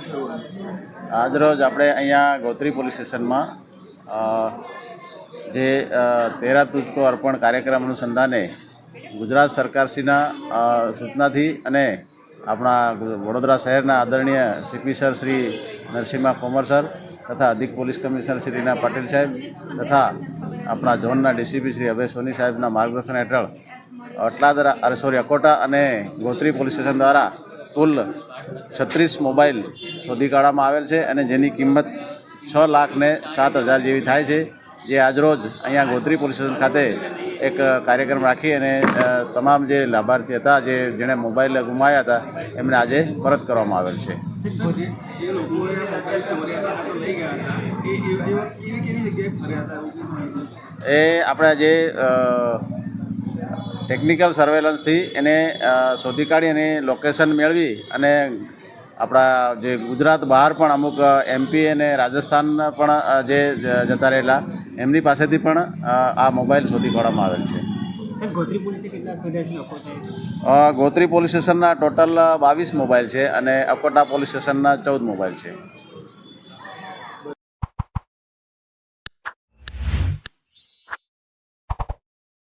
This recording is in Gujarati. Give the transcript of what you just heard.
આજરોજ આપણે અહીંયા ગોત્રી પોલીસ સ્ટેશનમાં જે તેરા તુજકો અર્પણ કાર્યક્રમ અનુસંધાને ગુજરાત સરકારશ્રીના સૂચનાથી અને આપણા વડોદરા શહેરના આદરણીય CP sir Shri Narasimha Komar sir તથા અધિક પોલીસ કમિશનર શ્રી રીના પાટીલ સાહેબ તથા આપણા ઝોનના ડીસીપી શ્રી અભય સોની સાહેબના માર્ગદર્શન હેઠળ અકોટા અને ગોત્રી પોલીસ સ્ટેશન દ્વારા કુલ 36 મોબાઈલ શોધી કાઢવામાં આવેલ છે અને જેની કિંમત 6,07,000 જેવી થાય છે, જે આજરોજ અહીંયા ગોત્રી પોલીસ સ્ટેશન ખાતે એક કાર્યક્રમ રાખી અને તમામ જે લાભાર્થી હતા જેણે મોબાઈલ ગુમાવ્યા હતા એમને આજે પરત કરવામાં આવેલ છે. એ આપણા જે ટેકનિકલ સર્વેલન્સથી એને શોધી કાઢી અને લોકેશન મેળવી અને આપણા જે ગુજરાત બહાર પણ અમુક એમપી અને રાજસ્થાન પણ જે જતા રહેલા એમની પાસેથી પણ આ મોબાઈલ શોધી કાઢવામાં આવેલ છે. ગોત્રી પોલીસ સ્ટેશનના ટોટલ 22 મોબાઈલ છે અને અકોટા પોલીસ સ્ટેશનના 14 મોબાઈલ છે.